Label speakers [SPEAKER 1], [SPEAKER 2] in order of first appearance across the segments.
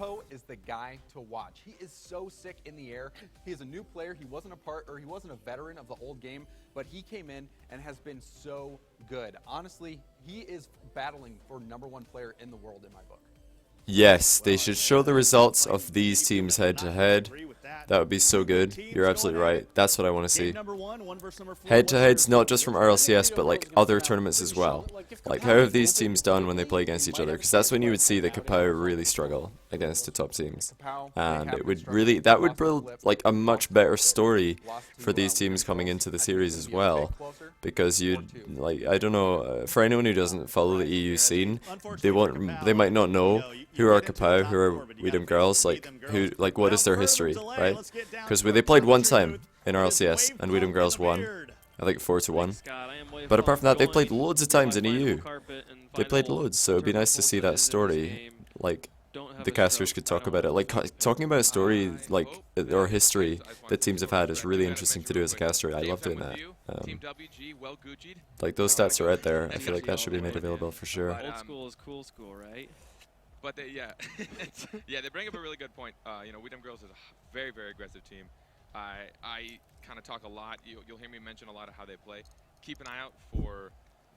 [SPEAKER 1] KAPOW is the guy to watch. He is so sick in the air. He is a new player. He wasn't a veteran of the old game, but he came in and has been so good. Honestly, he is battling for #1 player in the world in my book.
[SPEAKER 2] Yes, they should show the results of these teams head to head. That would be so good. You're absolutely right. That's what I want to see. Head to heads, not just from RLCS, but like other tournaments as well. Like, how have these teams done when they play against each other? Because that's when you would see that KAPOW really struggle against the top teams. And it would really, that would build like a much better story for these teams coming into the series as well. Because you'd, like, I don't know, for anyone who doesn't follow the EU scene, they might not know who are KAPOW, who are Dem Girlz, like what is their history, right? Because they played one time in RLCS and Dem Girlz won, I think 4-1. But apart from that, they played loads of times in EU. They played loads, so it'd be nice to see that story. Like, the casters could talk about it. Like, talking about a story, like, or history that teams have had is really interesting to do as a caster. I love doing that. Like, those stats are out there. I feel like that should be made available for sure.
[SPEAKER 3] Old school is cool school, right?
[SPEAKER 4] But yeah, they bring up a really good point. You know, Dem Girlz is a very, very aggressive team. I kind of talk a lot. You'll hear me mention a lot of how they play. Keep an eye out for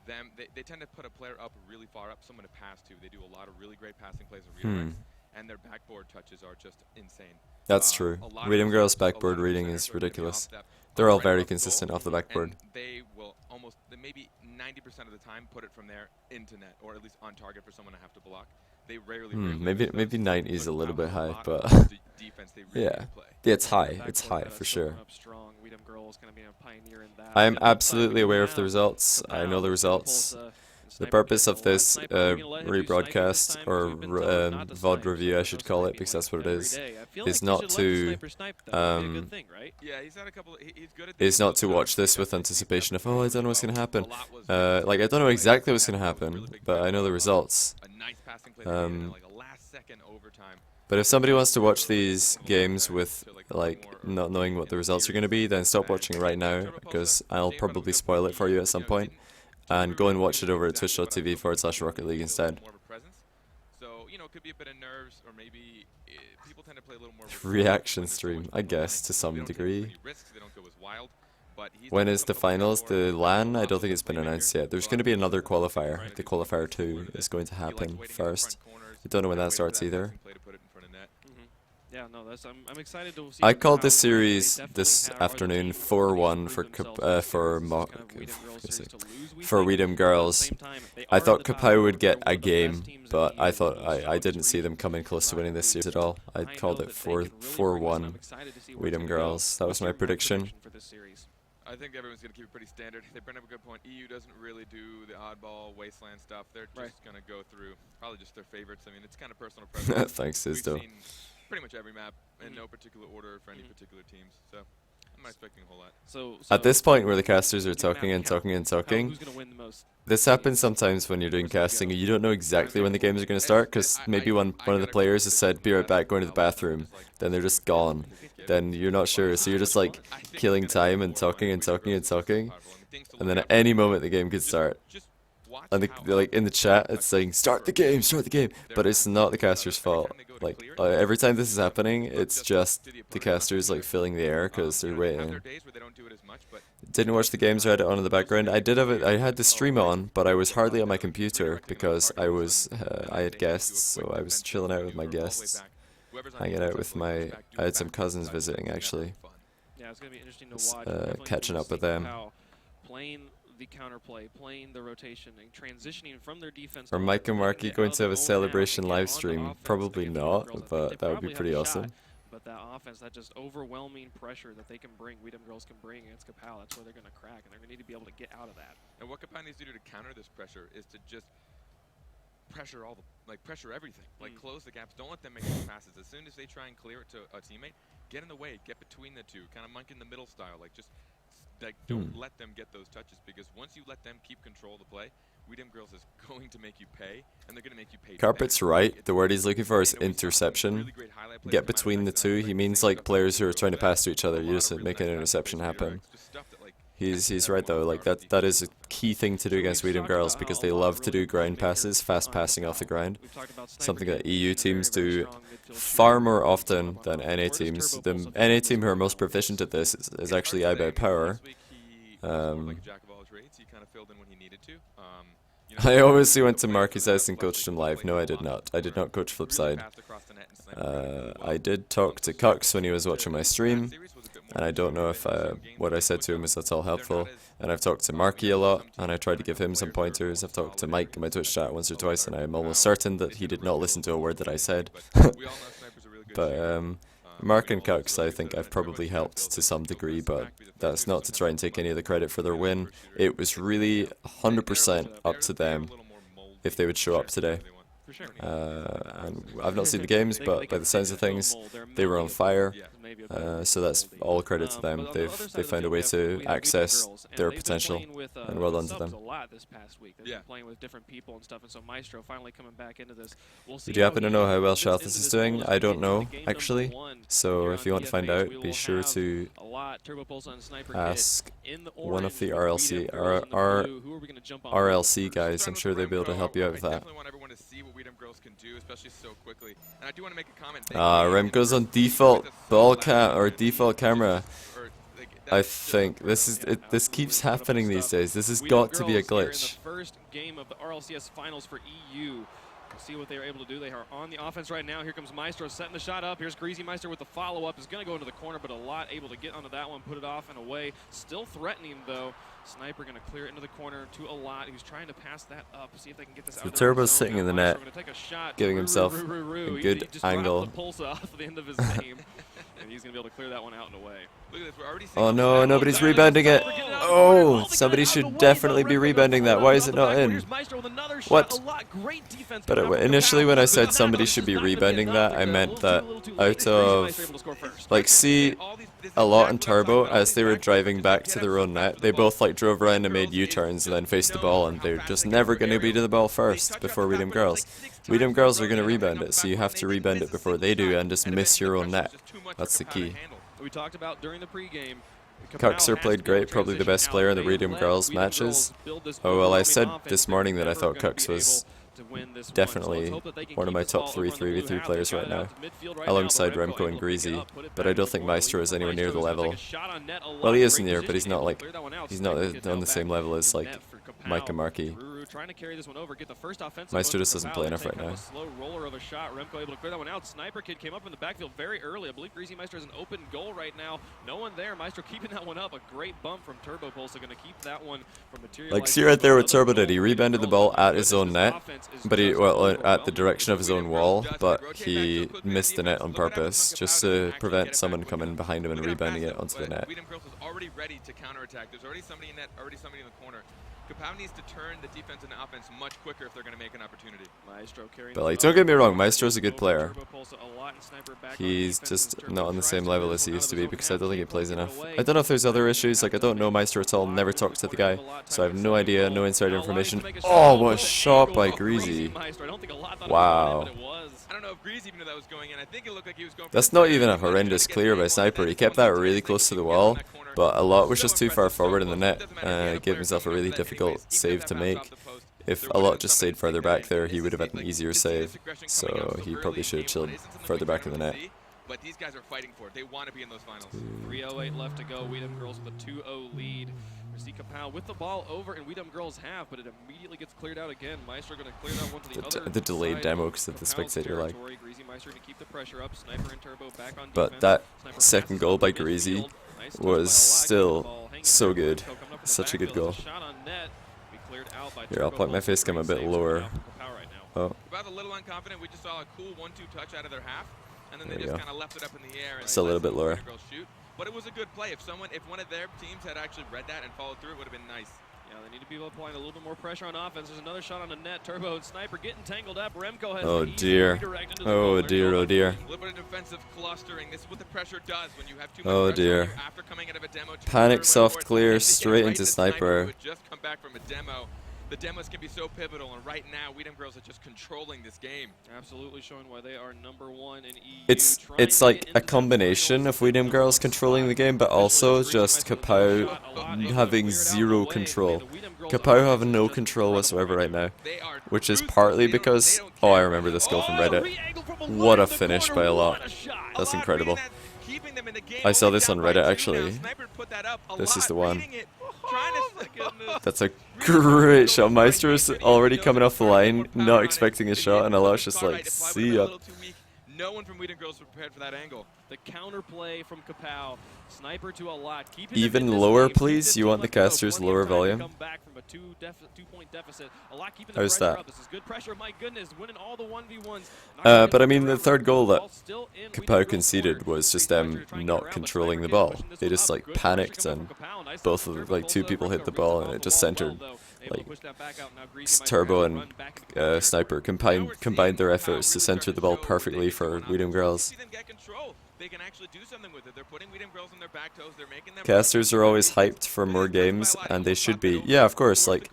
[SPEAKER 4] them. They tend to put a player up really far up, someone to pass to. They do a lot of really great passing plays and redirects, and their backboard touches are just insane.
[SPEAKER 2] That's true. Dem Girlz backboard reading is ridiculous. They're all very consistent off the backboard.
[SPEAKER 4] They will almost, maybe 90% of the time, put it from there into net, or at least on target for someone to have to block. They rarely.
[SPEAKER 2] Maybe 90 is a little bit high, but yeah, it's high. It's high for sure. I am absolutely aware of the results. I know the results. The purpose of this rebroadcast, or VOD review, I should call it, because that's what it is not to watch this with anticipation of, oh, I don't know what's going to happen. Like, I don't know exactly what's going to happen, but I know the results. But if somebody wants to watch these games with, like, not knowing what the results are going to be, then stop watching right now, because I'll probably spoil it for you at some point. And go and watch it over at twitch.tv/Rocket League instead. Reaction stream, I guess, to some degree. When is the finals? The LAN? I don't think it's been announced yet. There's going to be another qualifier. The qualifier 2 is going to happen first. I don't know when that starts either.
[SPEAKER 3] Yeah, no, I'm excited to see.
[SPEAKER 2] I called this series this afternoon 4-1 for Dem Girlz. I thought KAPOW would get a game, but I didn't see them coming close to winning this series at all. I called it 4-1 Dem Girlz. That was my prediction.
[SPEAKER 4] I think everyone's going to keep it pretty standard. They bring up a good point. EU doesn't really do the oddball wasteland stuff. They're just going to go through probably just their favorites. I mean, it's kind of personal preference.
[SPEAKER 2] Thanks, Sizdo.
[SPEAKER 4] Pretty much every map in no particular order for any particular teams, so I'm not expecting a whole lot.
[SPEAKER 3] So
[SPEAKER 2] at this point where the casters are talking and talking and talking, this happens sometimes when you're doing casting and you don't know exactly when the games are going to start, because maybe one of the players has said, be right back, going to the bathroom, then they're just gone, then you're not sure, so you're just like killing time and talking and talking and talking, and then at any moment the game could start. And like in the chat, it's saying, start the game, but it's not the caster's fault. Like, every time this is happening, it's just the casters like filling the air because they're waiting. Didn't watch the games, read it on in the background. I did have it. I had the stream on, but I was hardly on my computer because I had guests, so I was chilling out with my guests, hanging out with I had some cousins visiting actually.
[SPEAKER 3] Yeah, it's gonna be interesting to watch.
[SPEAKER 2] Catching up with them.
[SPEAKER 3] Playing the counterplay, playing the rotation, and transitioning from their defense.
[SPEAKER 2] Are Mike and Marky going to have a celebration live stream? Probably not, but that would be pretty awesome.
[SPEAKER 3] But that offense, that just overwhelming pressure that they can bring, Dem Girlz can bring against KAPOW, that's where they're going to crack, and they're going to need to be able to get out of that.
[SPEAKER 4] And what KAPOW needs to do to counter this pressure is to just pressure pressure everything. Like, close the gaps. Don't let them make those passes. As soon as they try and clear it to a teammate, get in the way, get between the two, kind of monk in the middle style. Like, just don't let them get those touches, because once you let them keep control of the play, Dem Girlz is going to make you pay, and they're going to make you pay.
[SPEAKER 2] Carpet's right. The word he's looking for is interception. Get between the two. He means like players who are trying to pass to each other. You just make an interception happen. He's right though. Like that is a key thing to do against Dem Girlz, because they love to do grind passes, fast passing off the grind. Something that EU teams do far more often than NA teams. The NA team who are most proficient at this is actually KAPOW. I obviously went to Marky's house and coached him live. No, I did not. I did not coach Flipside. I did talk to Kux when he was watching my stream, and I don't know if what I said to him is at all helpful. And I've talked to Marky a lot, and I tried to give him some pointers. I've talked to Mike in my Twitch chat once or twice, and I'm almost certain that he did not listen to a word that I said. But Mark and Kux, I think I've probably helped to some degree, but that's not to try and take any of the credit for their win. It was really 100% up to them if they would show up today. And I've not seen the games, but by the sounds of things, they were on fire. So that's all credit to them. They found a way to access their potential, and well done to them. Did you happen to know how well Shalthus is doing? I don't know, actually. So if you want to find out, be sure to ask one of the RLC guys. I'm sure they'll be able to help you out with that. Remco's on default default camera. I think this keeps happening these days. This has got to be a glitch.
[SPEAKER 3] First game of the RLCS finals for EU. We'll see what they are able to do. They are on the offense right now. Here comes Maestro setting the shot up. Here's Greasy Meister with the follow-up. Is going to go into the corner, but a lot able to get onto that one, put it off and away. Still threatening, though. Sniper going to clear it into the corner to a lot. He was trying to pass that up. See if they can get this out.
[SPEAKER 2] The Turbo's sitting in the net, giving himself a good angle.
[SPEAKER 3] Pulse off at the end of his game, and he's going to be able to clear that one out and away.
[SPEAKER 2] Oh no, nobody's rebounding it. Oh, somebody should definitely be rebounding that. Why is it not in? What? But initially when I said somebody should be rebounding that, I meant that out of, like, see a lot in Turbo, as they were driving back to their own net, they both like drove around and made U-turns and then faced the ball, and they're just never going to be to the ball first before Dem Girlz. Dem Girlz are going to rebound it, so you have to rebound it before they do and just miss your own net. That's the key.
[SPEAKER 3] We talked about during the pregame.
[SPEAKER 2] Kuxer played great, probably the best player in the Dem Girlz matches. Oh well, I said this morning that I thought Kux was definitely one of my top 3v3 players right now, alongside Remco and Greasy, but I don't think Maestro is anywhere near the level. Well, he is near, but he's not on the same level as like Mike and Marky. Maestro just doesn't play enough right now.
[SPEAKER 3] Slow roller of a shot. Remco able to clear that one out. Sniper Kid came up in the backfield very early. I believe Greasy Meister has an open goal right now. No one there. Maestro keeping that one up. A great bump from Turbo Pulse. Going to keep that one from materializing.
[SPEAKER 2] Like, see right there what Turbo did. He rebounded the ball at his own net, but at the direction of his own wall, but he missed the net on purpose just to prevent someone coming behind him and rebounding it onto the net.
[SPEAKER 4] Dem Girlz is already ready to counterattack. There's already somebody in net, already somebody in the corner. KAPOW needs to turn the defense into offense much quicker if they're going to make an opportunity.
[SPEAKER 2] But like, don't get me wrong, Maestro's a good player. He's just not on the same level as he used to be because I don't think he plays enough. I don't know if there's other issues, like I don't know Maestro at all, never talked to the guy, so I have no idea, no inside information. Oh, what a shot by Greasy. Wow. That's not even a horrendous clear by Sniper. He kept that really close to the wall, but a lot was just too far forward in the net, and gave himself a really difficult save to make. If a lot just stayed further back there, he would have had an easier save, so he probably should have chilled further back in the net.
[SPEAKER 4] But these guys are fighting for it. They want to be in those finals.
[SPEAKER 3] 3:08 left to go. Dem Girlz with a 2-0 lead. We see KAPOW with the ball over, and Dem Girlz have, but it immediately gets cleared out again. Maestro going to clear that one to the other
[SPEAKER 2] the delayed
[SPEAKER 3] side
[SPEAKER 2] demo because of the spectator lag.
[SPEAKER 3] Greasy Meister to keep the pressure up. Sniper and Turbo back on
[SPEAKER 2] But that second goal by Greasy was still so good. Such a good goal. Here, I'll point my face cam a bit lower. Oh.
[SPEAKER 4] About a little unconfident. We just saw a cool 1-2 touch out of their half, and then they just kind of left it up in the air.
[SPEAKER 2] Just a little bit lower.
[SPEAKER 4] But it was a good play. If one of their teams had actually read that and followed through, it would have been nice.
[SPEAKER 3] Yeah, they need to be applying a little bit more pressure on offense. There's another shot on the net. Turbo and Sniper getting tangled up. Remco has
[SPEAKER 2] oh dear. Oh dear, oh dear.
[SPEAKER 4] A little bit of defensive clustering. This is what the pressure does when you have too much
[SPEAKER 2] oh
[SPEAKER 4] pressure
[SPEAKER 2] dear.
[SPEAKER 4] after coming out of a demo.
[SPEAKER 2] Panic soft clear straight into Sniper.
[SPEAKER 4] Just come back from a demo. The demos can be so pivotal, and right now, Dem Girlz are just controlling this game.
[SPEAKER 3] Absolutely showing why they are #1 in EU.
[SPEAKER 2] It's like a combination of Dem Girlz controlling the game, but also just KAPOW having zero control. KAPOW have no control whatsoever right now, which is partly because, oh, I remember this goal from Reddit. What a finish by a lot. That's incredible. I saw this on Reddit actually. This is the one. That's a great shot. Maestro's already coming off the line, not expecting a shot, and Alok's just like, see ya.
[SPEAKER 4] No one from Dem Girlz was prepared for that angle.
[SPEAKER 3] The counterplay from KAPOW. Sniper to a lot.
[SPEAKER 2] Even lower, please. You want the casters lower volume? How's that? But I mean, the third goal that KAPOW conceded was just them not controlling the ball. They just like panicked, and both of like 2 people hit the ball, and it just centered. Like Turbo and Sniper combined their efforts to center the ball perfectly for Dem Girlz. Casters are always hyped for more games, and they should be. Yeah, of course. Like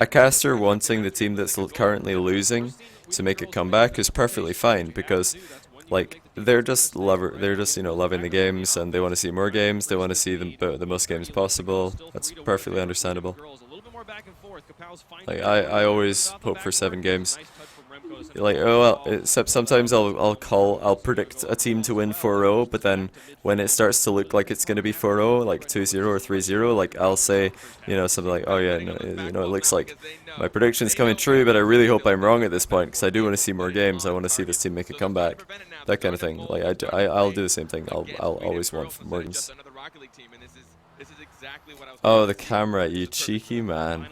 [SPEAKER 2] a caster wanting the team that's currently losing to make a comeback is perfectly fine, because like they're just you know, loving the games, and they want to see more games. They want to see the most games possible. That's perfectly understandable. Like I always hope for 7 games. Like, oh well, except sometimes I'll predict a team to win 4-0, but then when it starts to look like it's gonna be 4-0, like 2-0 or 3-0, like I'll say, you know, something like, oh yeah, no, you know, it looks like my prediction's coming true, but I really hope I'm wrong at this point, because I do want to see more games. I want to see this team make a comeback, that kind of thing. Like I'll do the same thing. I'll always want more games. Oh, the camera, you cheeky man.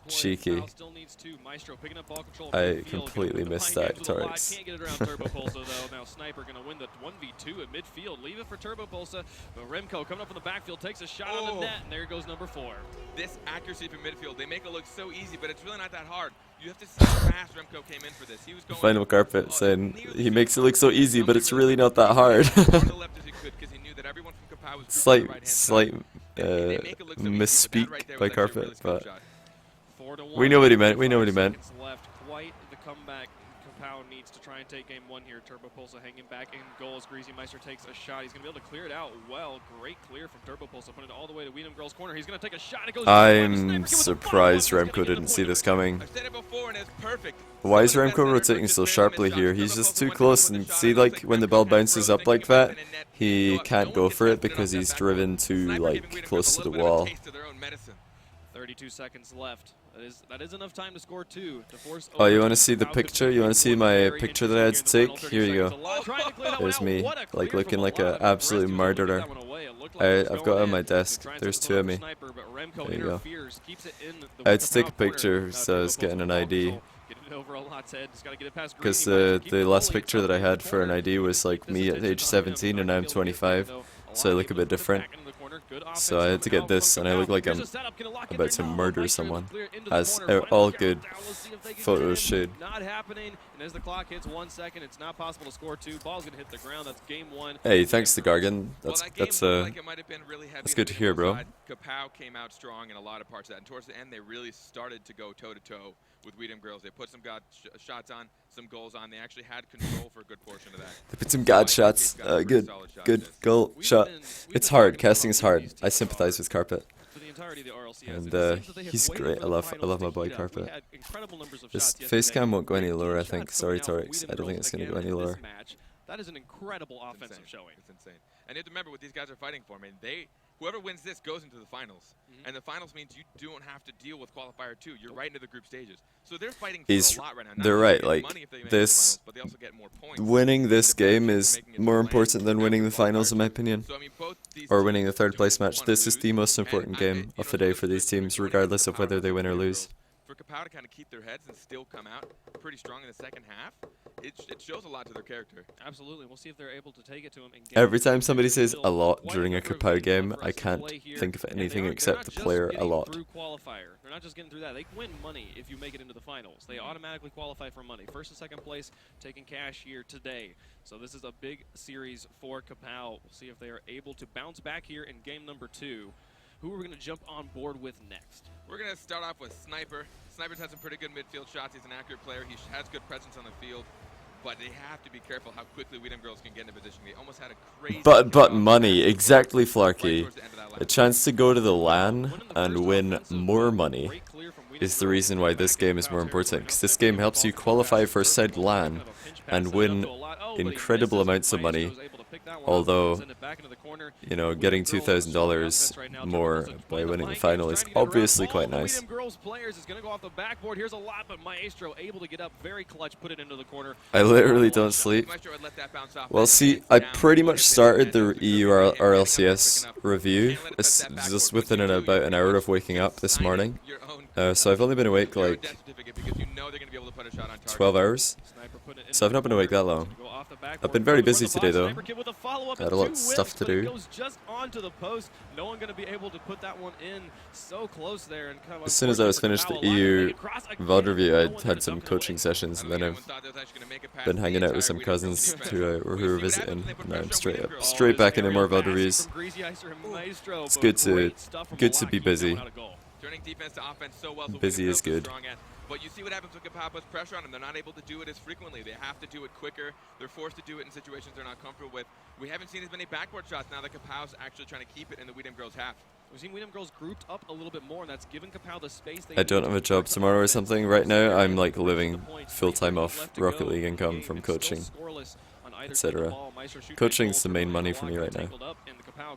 [SPEAKER 2] Cheeky. I completely missed that, Torx.
[SPEAKER 3] Can't get it around TurboPulsa though. Now Sniper gonna win the 1v2 at midfield. Leave it for TurboPulsa. But Remco coming up in the backfield takes a shot on the net, and there goes number 4.
[SPEAKER 4] This accuracy from midfield, they make it look so easy, but it's really not that hard. You have to see how fast Remco came in for this. He was going
[SPEAKER 2] Final Carpet saying he makes it look so easy, but it's really not that hard. Slight misspeak by Carpet, but we know what he meant. We know what he meant.
[SPEAKER 3] Quite the comeback KAPOW needs to try and take game 1 here. TurboPulsa hanging back in goals. Greasy Meister takes a shot. He's going to be able to clear it out well. Great clear from TurboPulsa, putting it all the way to Dem Girlz corner. He's going to take a shot. It goes.
[SPEAKER 2] I'm surprised Remco didn't see this coming. Why is Remco rotating so sharply here? He's just too close, and see, like when the ball bounces up like that, he can't go for it because he's driven too like close to the wall.
[SPEAKER 3] 32 seconds left. That is enough time to score 2 to force.
[SPEAKER 2] Oh, you want to see the picture? You want to see my picture that I had to take? Here you go. There's me, like looking like an absolute murderer. I've got it on my desk. There's 2 of me. There you go. I had to take a picture, so I was getting an ID. Because the last picture that I had for an ID was like me at age 17, and now I'm 25, so I look a bit different. So I had to get this, and I look like I'm about to murder someone, as all good photos should.
[SPEAKER 3] Not happening, and as the clock hits 1 second, it's not possible to score 2. Ball's gonna hit the ground. That's game 1.
[SPEAKER 2] Hey, thanks to Gargan. That's good to hear, bro.
[SPEAKER 4] KAPOW came out strong in a lot of parts of that, and towards the end, they really started to go toe to toe with Dem Girlz. They put some shots on, some goals on. They actually had control for a good portion of that.
[SPEAKER 2] They put some god shots. Good goal shot. It's hard. Casting is hard. I sympathize with Carpet. And he's great. I love my boy Carpet. This face cam won't go any lower, I think. Sorry, Torx. I don't think it's going to go any lower.
[SPEAKER 3] That is an incredible offensive showing.
[SPEAKER 4] It's insane. And you have to remember what these guys are fighting for. I mean, whoever wins this goes into the finals. And the finals means you don't have to deal with qualifier 2. You're right into the group stages. So they're fighting for a lot right now.
[SPEAKER 2] They're right. Like this, winning this game is more important than winning the finals, in my opinion, or winning the 3rd place match. This is the most important game of the day for these teams, regardless of whether they win or lose.
[SPEAKER 4] For KAPOW to kind of keep their heads and still come out pretty strong in the second half, it shows a lot to their character.
[SPEAKER 3] Absolutely. We'll see if they're able to take it to him.
[SPEAKER 2] Every time somebody says a lot during a KAPOW game, I can't think of anything except the player a lot.
[SPEAKER 3] They're not just getting through that. They win money if you make it into the finals. They automatically qualify for money. 1st and 2nd place taking cash here today. So this is a big series for KAPOW. We'll see if they are able to bounce back here in game number 2. Who are we going to jump on board with next?
[SPEAKER 4] We're going to start off with Sniper. Sniper's had some pretty good midfield shots. He's an accurate player. He has good presence on the field. but they have to be careful how quickly Dem Girlz can get in a position. They almost had a crazy
[SPEAKER 2] But money, exactly,
[SPEAKER 4] right
[SPEAKER 2] Flarky.
[SPEAKER 4] towards the end of that
[SPEAKER 2] A
[SPEAKER 4] last
[SPEAKER 2] chance to go to the LAN and win more money is the reason why this game is more important, because this game helps you qualify for said LAN and win incredible amounts of money, although, you know, getting $2,000 more by winning the final is obviously quite nice.
[SPEAKER 3] Dem Girlz players is going to go off the backboard. Here's a lot, but Maestro able to get up very clutch, put it into the corner.
[SPEAKER 2] I literally don't sleep.
[SPEAKER 4] Maestro would let that bounce off.
[SPEAKER 2] Well, see, I pretty much started the EU RLCS review just within about an hour of waking up this morning. So I've only been awake like 12 hours. So I've not been awake that long. I've been very busy today though. I had a lot of stuff to do. As soon as I was finished the EU VOD review, I had some coaching sessions, and then I've been hanging out with some cousins who were visiting. And now I'm straight back into more VOD reviews. It's good to be busy.
[SPEAKER 4] Turning defense to offense so well.
[SPEAKER 2] Busy is good.
[SPEAKER 4] But you see what happens when KAPOW puts pressure on them. They're not able to do it as frequently. They have to do it quicker. They're forced to do it in situations they're not comfortable with. We haven't seen as many backboard shots now that KAPOW's actually trying to keep it in the Dem Girlz half.
[SPEAKER 3] We've seen Dem Girlz grouped up a little bit more, and that's given KAPOW the space they
[SPEAKER 2] I don't have a job tomorrow or something. Right now, I'm like living full-time off Rocket League income from coaching, etc. Coaching's the main money for me right now.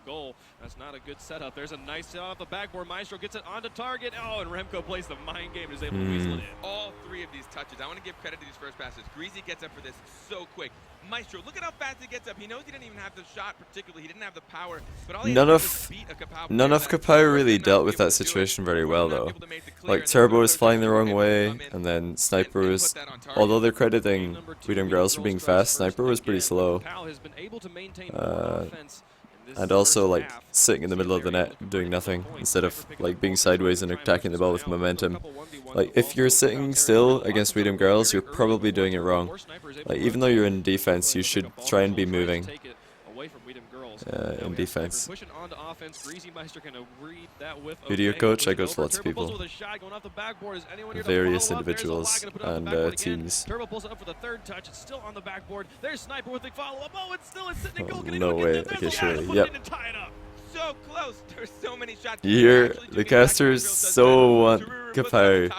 [SPEAKER 3] Goal. That's not a good setup. There's a nice set off the backboard. Maestro gets it onto target. Oh, and Remco plays the mind game and is able to weasel it in.
[SPEAKER 4] All three of these touches. I want to give credit to these first passes. Greasy gets up for this so quick. Maestro, look at how fast he gets up. He knows he didn't even have the shot particularly. He didn't have the power. But all
[SPEAKER 2] None of KAPOW really dealt with that situation very well though. Like Turbo was flying the wrong way, and then Sniper was, although they're crediting Dem Girlz for being fast, Sniper was pretty slow. And also like sitting in the middle of the net doing nothing instead of like being sideways and attacking the ball with momentum. Like if you're sitting still against Dem Girlz, you're probably doing it wrong. Like even though you're in defense, you should try and be moving in defense. Video coach, I coach lots of people, various individuals and teams. Oh, no way, okay, surely, yep.
[SPEAKER 4] So close. There's so many shots.
[SPEAKER 2] The casters so want KAPOW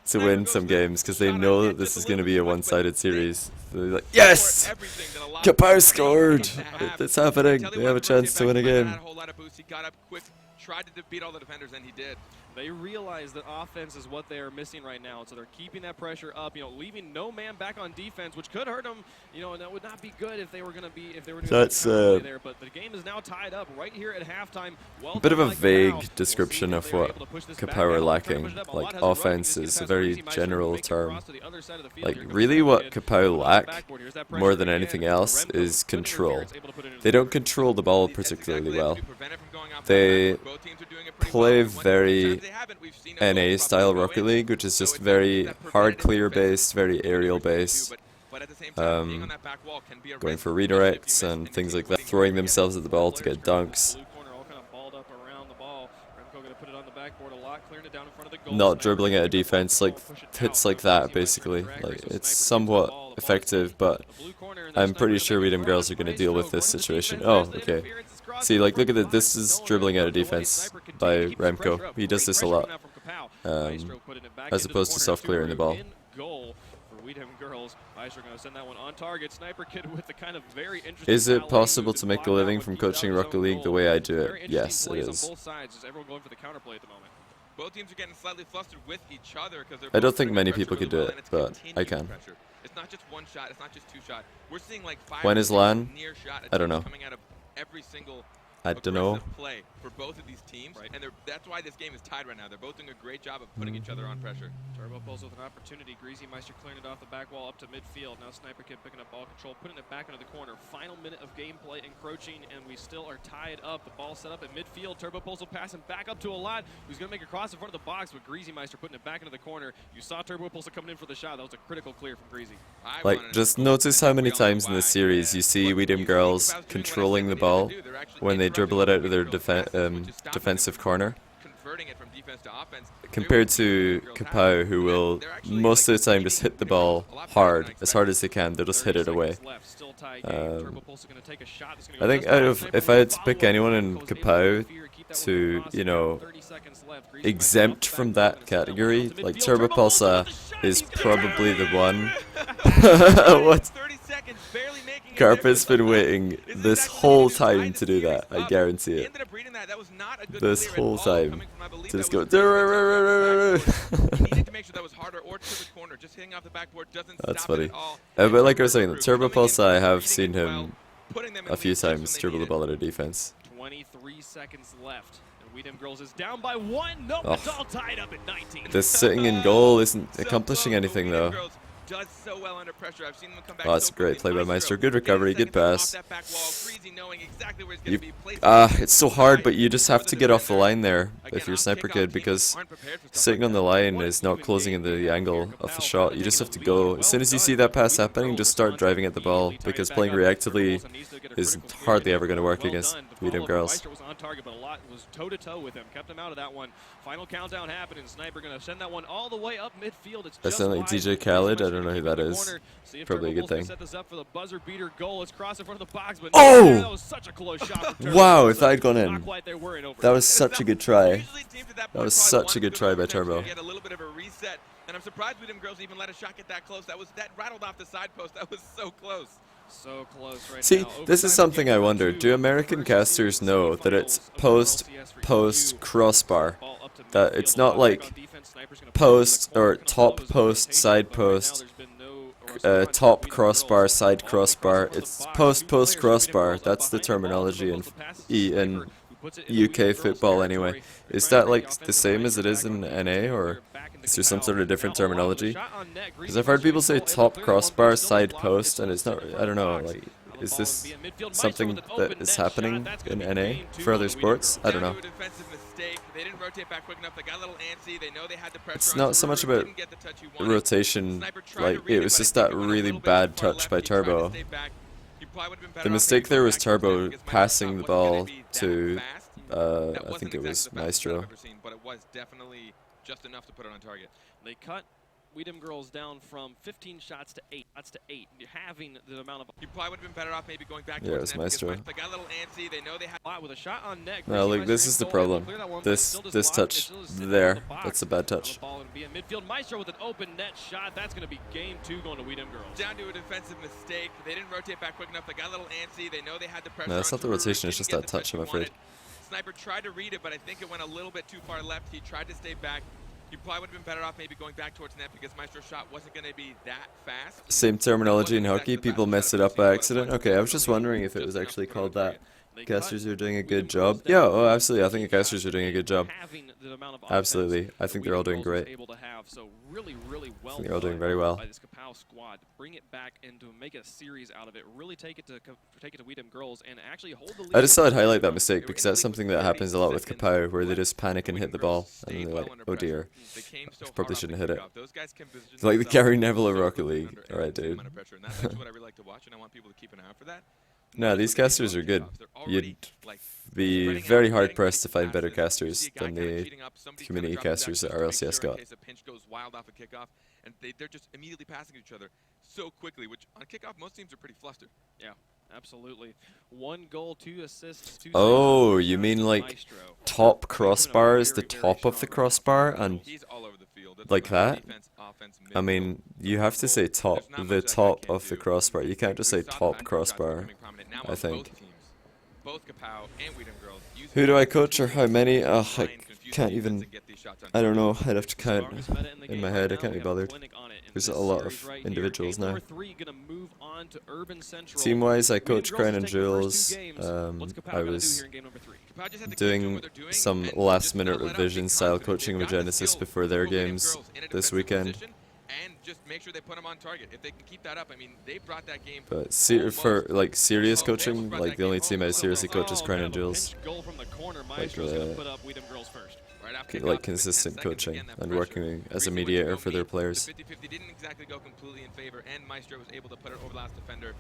[SPEAKER 2] to win some games because they know that this is going to be a one-sided series. So they're like, yes! KAPOW scored! It's happening. They have a chance to win a game.
[SPEAKER 4] He got up quick, tried to beat all the defenders, and he did.
[SPEAKER 3] They realize that offense is what they are missing right now, so they're keeping that pressure up. You know, leaving no man back on defense, which could hurt them. You know, and that would not be good if they were going to be doing there. But the game is now tied up right here at halftime.
[SPEAKER 2] A bit of a vague description of what KAPOW are lacking. Like offense is a very general term. Like really, what KAPOW lack more than anything else is control. They don't control the ball particularly well. They play very NA style Rocket League, which is just very hard clear based, very aerial based, going for redirects and things like that, throwing themselves at the ball to get dunks, not dribbling out of defense, like hits like that basically. Like it's somewhat effective, but I'm pretty sure Dem Girlz are going to deal with this situation. Oh, okay. See, like, look at it. This is dribbling out of defense by Remco. He does this a lot, as opposed to self-clearing the ball. Is it possible to make a living from coaching Rocket League the way I do it? Yes, it is.
[SPEAKER 4] Both teams are getting slightly flustered with each other because
[SPEAKER 2] I don't think many people could do it, but I can.
[SPEAKER 4] It's not just one shot, it's not just two shots. We're seeing like 5
[SPEAKER 2] when is LAN? I don't know.
[SPEAKER 4] Coming out of every single
[SPEAKER 2] I don't know.
[SPEAKER 4] Play for both of these teams, and that's why this game is tied right now. They're both doing a great job of putting each other on pressure.
[SPEAKER 3] Turbo pulls with an opportunity. Greasy Meister clearing it off the back wall up to midfield. Now Sniper Kid picking up ball control, putting it back into the corner. Final minute of gameplay encroaching, and we still are tied up. The ball set up at midfield. Turbo pulls will pass him back up to a lot. Who's going to make a cross in front of the box, but Greasy Meister putting it back into the corner. You saw Turbo Pulse coming in for the shot. That was a critical clear from Greasy.
[SPEAKER 2] Like, just notice how many times in this series you see Dem Girlz controlling the ball when they dribble it out of their defensive corner. compared to KAPOW, who will most of the time just hit the ball hard as they can. They'll just hit it away. I think if I had to pick anyone in KAPOW to, you know, exempt from that category, like Turbopulsa is probably the one. What? Carpet's been waiting this whole time to do that, I guarantee it. This whole time. To just go. That's funny. But like I was saying, the Turbopulsa, I have seen him a few times dribble the ball out of defense.
[SPEAKER 3] 23 seconds left. Dem Girlz is down by 1. No, it's all tied up at 19.
[SPEAKER 2] This sitting in goal isn't accomplishing anything though. Oh, that's a great play by Maestro. Good recovery, good pass. It's so hard, but you just have to get off the line there if you're Sniper Kid, because sitting on the line is not closing in the angle of the shot. You just have to go. As soon as you see that pass happening, just start driving at the ball, because playing reactively is hardly ever going to work against Dem Girlz.
[SPEAKER 3] Was on target, but a lot was toe-to-toe with him. Kept him out of that one. Final countdown happened, and Sniper going to send that one all the way up midfield. It's
[SPEAKER 2] I sound like DJ Khaled. I don't know who that is. Probably a good thing.
[SPEAKER 3] Set this up for the buzzer beater goal. It's crossed in front of the box, but
[SPEAKER 2] oh!
[SPEAKER 3] That was such a close shot.
[SPEAKER 2] Wow, if that had gone in. That was such a good try. That was such a good try by Turbo.
[SPEAKER 4] Get a little bit of a reset, and I'm surprised Dem Girlz even let a shot get that close. That rattled off the side post. That was so close.
[SPEAKER 3] So close right
[SPEAKER 2] See,
[SPEAKER 3] now.
[SPEAKER 2] this is something I wonder. Do American casters know that it's post crossbar? That it's not like post or top post, side post, top crossbar, side crossbar. It's post crossbar. That's the terminology in UK football anyway. Is that like the same as it is in NA, or is there some sort of different terminology? Because I've heard people say top crossbar, side post, and it's not. I don't know. Like, is this something that is happening in NA for other sports? I don't know. It's not so much about rotation. Like, it was just that really bad touch by Turbo. The mistake there was Turbo passing the ball to, I think it was Maestro.
[SPEAKER 4] But it was definitely just enough to put it on target.
[SPEAKER 3] They cut Dem Girlz down from 15 shots to 8. That's to 8. Having the amount of.
[SPEAKER 4] You probably would have been better off maybe going back.
[SPEAKER 2] Yeah, it was Maestro.
[SPEAKER 4] They got a little antsy. They know they had
[SPEAKER 3] with a shot on net.
[SPEAKER 2] No, look, this is the problem. This touch there. That's a bad touch.
[SPEAKER 3] Midfield Maestro with an open net shot. That's going to be game 2 going to Dem Girlz.
[SPEAKER 4] Down to a defensive mistake. They didn't rotate back quick enough. They got a little antsy. They know they had the pressure.
[SPEAKER 2] No, that's not the rotation. It's just that touch, I'm afraid.
[SPEAKER 4] Sniper tried to read it, but I think it went a little bit too far left. He tried to stay back. You probably would have been better off maybe going back towards net, because Maestro's shot wasn't going to be that fast.
[SPEAKER 2] Same terminology in hockey. People mess it up by accident. Okay, I was just wondering if it was actually called that. Casters are doing a good job. Yeah, oh, absolutely. I think the casters are doing a good job. Absolutely. I think they're all doing great. I think they're all doing very well. I just thought I'd highlight that mistake, because that's something that happens a lot with KAPOW, where they just panic and hit the ball, and then they're like, oh dear, I probably shouldn't have hit it. It's like the Gary Neville of Rocket League. Alright, dude. No, these casters are good. You'd be very hard pressed to find better casters than the community casters that RLCS got.
[SPEAKER 4] And they're just immediately passing each other so quickly, which on kickoff most teams are pretty flustered.
[SPEAKER 3] Yeah, absolutely. 1 goal, 2 assists, 2
[SPEAKER 2] Oh, you mean like top crossbar is the top of the crossbar, and like that? I mean, you have to say top, the top of the crossbar. You can't just say top crossbar, I think. Who do I coach, or how many? I can't even, I don't know, I'd have to count in my head. I can't be bothered. There's a lot of individuals now. Team-wise, I coach Crown and Jewels. I was doing some last-minute revision style coaching with Genesis before their games this weekend.
[SPEAKER 4] And just make sure they put them on target. If they can keep that up, I mean, they brought that game.
[SPEAKER 2] But for like serious coaching, like the only team I seriously coach is Crown and Jewels. Like consistent coaching and working as a mediator for their players.
[SPEAKER 4] The 50-50 didn't exactly go completely in favor, and Maestro was able to put it over the last defender.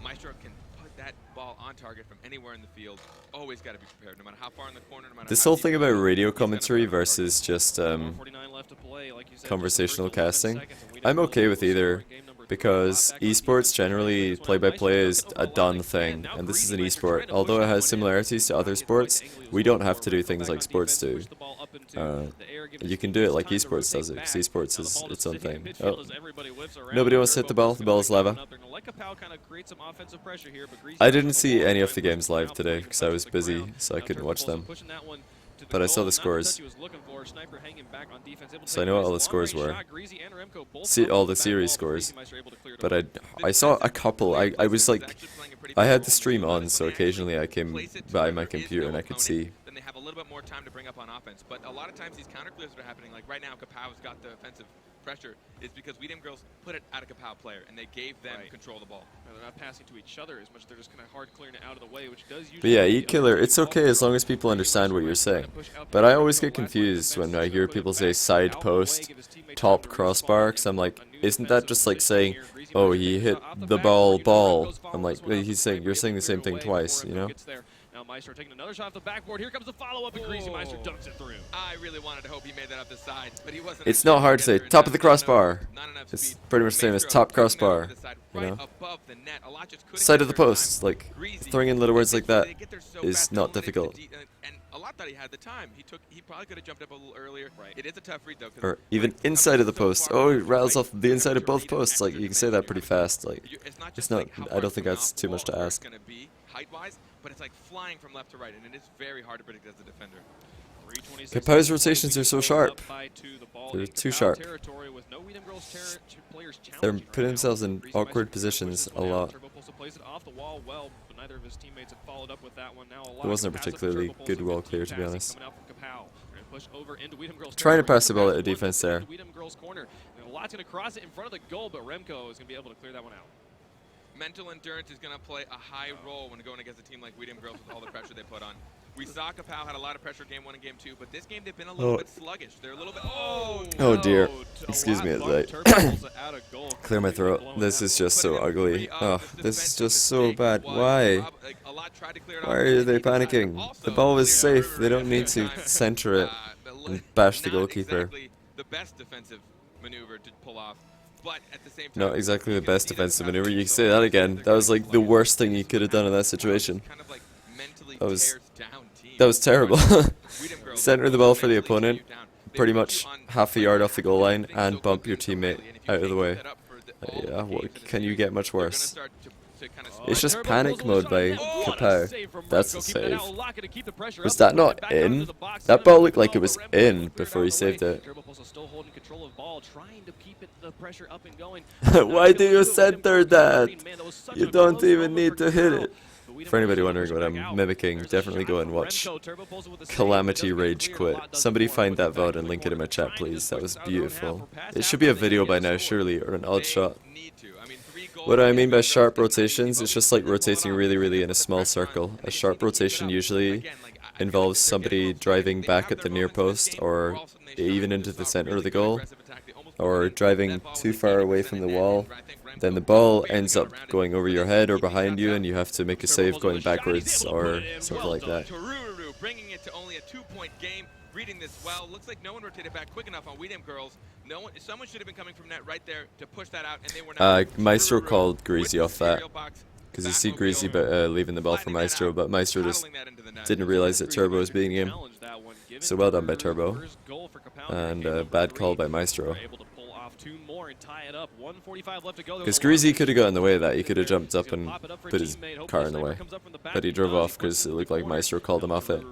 [SPEAKER 4] Maestro can put that ball on target from anywhere in the field. Always got to be prepared, no matter how far in the corner, no matter
[SPEAKER 2] This
[SPEAKER 4] how
[SPEAKER 2] whole
[SPEAKER 4] deep
[SPEAKER 2] thing
[SPEAKER 4] you
[SPEAKER 2] about
[SPEAKER 4] go,
[SPEAKER 2] radio
[SPEAKER 4] he's gonna
[SPEAKER 2] commentary
[SPEAKER 4] put it on
[SPEAKER 2] versus just
[SPEAKER 3] 149 left to play, like you said,
[SPEAKER 2] conversational
[SPEAKER 3] just the first
[SPEAKER 2] casting,
[SPEAKER 3] 11 seconds, and we
[SPEAKER 2] I'm
[SPEAKER 3] didn't
[SPEAKER 2] okay
[SPEAKER 3] really
[SPEAKER 2] with
[SPEAKER 3] score
[SPEAKER 2] either,
[SPEAKER 3] in game number 3.
[SPEAKER 2] because
[SPEAKER 3] Back on
[SPEAKER 2] esports
[SPEAKER 3] defense,
[SPEAKER 2] generally
[SPEAKER 3] that's when
[SPEAKER 2] play-by-play
[SPEAKER 3] Maestro
[SPEAKER 2] is
[SPEAKER 3] took it
[SPEAKER 2] a
[SPEAKER 3] up a lot,
[SPEAKER 2] done
[SPEAKER 3] like,
[SPEAKER 2] thing,
[SPEAKER 3] now
[SPEAKER 2] and this is an
[SPEAKER 3] Greasy Meister
[SPEAKER 2] esport.
[SPEAKER 3] trying to
[SPEAKER 2] Although
[SPEAKER 3] push
[SPEAKER 2] it
[SPEAKER 3] that
[SPEAKER 2] has
[SPEAKER 3] one in.
[SPEAKER 2] similarities to other
[SPEAKER 3] Pockets
[SPEAKER 2] sports,
[SPEAKER 3] quite angly
[SPEAKER 2] we
[SPEAKER 3] was
[SPEAKER 2] don't
[SPEAKER 3] looking
[SPEAKER 2] have
[SPEAKER 3] for,
[SPEAKER 2] to do
[SPEAKER 3] Remco
[SPEAKER 2] things
[SPEAKER 3] back
[SPEAKER 2] like
[SPEAKER 3] on
[SPEAKER 2] sports
[SPEAKER 3] defense,
[SPEAKER 2] do.
[SPEAKER 3] pushed the ball up into the air, giving
[SPEAKER 2] You
[SPEAKER 3] his
[SPEAKER 2] can do it
[SPEAKER 3] teammates
[SPEAKER 2] like
[SPEAKER 3] time to
[SPEAKER 2] esports does
[SPEAKER 3] rotate
[SPEAKER 2] it,
[SPEAKER 3] back.
[SPEAKER 2] because esports
[SPEAKER 3] Now the
[SPEAKER 2] is
[SPEAKER 3] ball
[SPEAKER 2] its
[SPEAKER 3] just
[SPEAKER 2] own
[SPEAKER 3] sitting in
[SPEAKER 2] thing.
[SPEAKER 3] midfield
[SPEAKER 2] Oh,
[SPEAKER 3] as everybody whips around.
[SPEAKER 2] nobody wants to hit the ball. The ball is lava.
[SPEAKER 3] They're gonna let KAPOW kind of create some offensive pressure here, but Greasy
[SPEAKER 2] I
[SPEAKER 3] Meister
[SPEAKER 2] didn't
[SPEAKER 3] on the
[SPEAKER 2] see
[SPEAKER 3] ball,
[SPEAKER 2] any of
[SPEAKER 3] trying
[SPEAKER 2] the
[SPEAKER 3] to push
[SPEAKER 2] games
[SPEAKER 3] the ball
[SPEAKER 2] live
[SPEAKER 3] out
[SPEAKER 2] today
[SPEAKER 3] before he
[SPEAKER 2] because I
[SPEAKER 3] touches
[SPEAKER 2] was
[SPEAKER 3] the
[SPEAKER 2] busy,
[SPEAKER 3] ground.
[SPEAKER 2] so I
[SPEAKER 3] Now
[SPEAKER 2] couldn't watch
[SPEAKER 3] Turbo
[SPEAKER 2] them.
[SPEAKER 3] pushing that one to the
[SPEAKER 2] But I saw
[SPEAKER 3] goal.
[SPEAKER 2] the
[SPEAKER 3] Not
[SPEAKER 2] scores.
[SPEAKER 3] touch he was looking for. Sniper hanging back on defense, able to
[SPEAKER 2] So I
[SPEAKER 3] take
[SPEAKER 2] know
[SPEAKER 3] a
[SPEAKER 2] what
[SPEAKER 3] nice
[SPEAKER 2] all the scores
[SPEAKER 3] long-range
[SPEAKER 2] were.
[SPEAKER 3] shot. Greasy and Remco both
[SPEAKER 2] See
[SPEAKER 3] fumbled
[SPEAKER 2] all
[SPEAKER 3] the
[SPEAKER 2] the
[SPEAKER 3] back
[SPEAKER 2] series
[SPEAKER 3] ball,
[SPEAKER 2] scores,
[SPEAKER 3] Greasy Meister able to clear it
[SPEAKER 2] but
[SPEAKER 3] away.
[SPEAKER 2] I saw a couple. I was like, I had the stream on, so occasionally I came by my computer and I could see.
[SPEAKER 4] Then they have a little bit more time to bring up on offense. But a lot of times these counter clears that are happening, like right now, KAPOW's got the offensive pressure, is because Dem Girlz put it at a KAPOW player and they gave them control of the ball.
[SPEAKER 3] And they're not passing to each other as much. They're just kind of hard clearing it out of the way, which does usually.
[SPEAKER 2] But yeah,
[SPEAKER 3] help
[SPEAKER 2] Eat
[SPEAKER 3] the
[SPEAKER 2] Killer,
[SPEAKER 3] other
[SPEAKER 2] it's
[SPEAKER 3] team
[SPEAKER 2] okay
[SPEAKER 3] ball
[SPEAKER 2] as long
[SPEAKER 3] control.
[SPEAKER 2] as people understand what you're saying.
[SPEAKER 3] Push out
[SPEAKER 2] But
[SPEAKER 3] the
[SPEAKER 2] I
[SPEAKER 3] Remco
[SPEAKER 2] always get
[SPEAKER 3] last line
[SPEAKER 2] confused
[SPEAKER 3] defense
[SPEAKER 2] when I
[SPEAKER 3] is
[SPEAKER 2] hear
[SPEAKER 3] gonna put
[SPEAKER 2] people
[SPEAKER 3] it
[SPEAKER 2] say
[SPEAKER 3] back
[SPEAKER 2] side
[SPEAKER 3] out of the
[SPEAKER 2] post,
[SPEAKER 3] way, give his teammate
[SPEAKER 2] top
[SPEAKER 3] time to
[SPEAKER 2] crossbar,
[SPEAKER 3] respawn,
[SPEAKER 2] because I'm like,
[SPEAKER 3] a new
[SPEAKER 2] isn't that
[SPEAKER 3] defensive
[SPEAKER 2] just like
[SPEAKER 3] position
[SPEAKER 2] saying,
[SPEAKER 3] here. Greasy
[SPEAKER 2] oh,
[SPEAKER 3] Meister
[SPEAKER 2] he
[SPEAKER 3] takes
[SPEAKER 2] hit
[SPEAKER 3] it off the
[SPEAKER 2] the
[SPEAKER 3] backboard.
[SPEAKER 2] ball?
[SPEAKER 3] Remco's following
[SPEAKER 2] I'm like,
[SPEAKER 3] this one up.
[SPEAKER 2] he's saying, you're saying the same thing twice, you know?
[SPEAKER 3] Gets there. Now Maestro taking another shot off the backboard. Here comes the follow-up, and Greasy Meister dunks it through.
[SPEAKER 4] I really wanted to hope he made that up the side, but he wasn't.
[SPEAKER 2] It's not hard to say, top of the crossbar. It's pretty much the same as top crossbar, you know? Side of the post, like, throwing in little words like that is not difficult.
[SPEAKER 4] And a lot that he had the time. He probably could have jumped up a little earlier. It is a tough read though.
[SPEAKER 2] Or even inside of the post. Oh, it rattles off the inside of both posts. Like, you can say that pretty fast. Like, it's not, I don't think that's too much to ask.
[SPEAKER 4] Height-wise, but it's like flying from left to right, and it is very hard to predict as a defender.
[SPEAKER 2] KAPOW's rotations are so sharp. They're too sharp. They're putting themselves in awkward positions a lot. It wasn't a particularly good wall clear, to be honest. Trying to pass the ball at a defense there.
[SPEAKER 3] A lot's going to cross it in front of the goal, but Remco is going to be able to clear that one out.
[SPEAKER 4] Mental endurance is going to play a high role when going against a team like Dem Girlz with all the pressure they put on. We saw KAPOW had a lot of pressure game 1 and game 2, but this game they've been a little bit sluggish. They're a little bit.
[SPEAKER 2] Oh dear. Excuse me as I clear my throat. This is just so ugly. Oh, this is just so bad. Why? Why are they panicking? The ball is safe. They don't need to center it and bash the goalkeeper.
[SPEAKER 4] The best defensive maneuver to pull off. But at the same time,
[SPEAKER 2] Not exactly the best defensive maneuver. You can say that again. That was like the worst thing you could have done in that situation. That was terrible. Center the ball for the opponent, pretty much half a yard off the goal line, and bump your teammate out of the way. Yeah, what can you get much worse? It's just panic mode by KAPOW. That's a save. Was that not in? That ball looked like it was in before he saved it. Why do you center that? You don't even need to hit it. For anybody wondering what I'm mimicking, definitely go and watch Calamity Rage Quit. Somebody find that VOD and link it in my chat, please. That was beautiful. It should be a video by now, surely, or an odd shot. What do I mean by sharp rotations? It's just like rotating really in a small circle. A sharp rotation usually involves somebody driving back at the near post, or even into the center of the goal, or driving too far away from the wall. Then the ball ends up going over your head or behind you, and you have to make a save going backwards or something like that.
[SPEAKER 4] Bringing it to only a 2-point game. Reading this well. Looks like no one rotated back quick enough on Dem Girlz. Someone should have been coming from net right there to push that out, and they were not.
[SPEAKER 2] Maestro called Greasy off that, because you see Greasy leaving the ball for Maestro, but Maestro just didn't realize that Turbo was being him. So well done by Turbo, and bad call by Maestro. Because Greasy could have got in the way of that. He could have jumped up and put his car in the way, but he drove off because it looked like Maestro called him off it.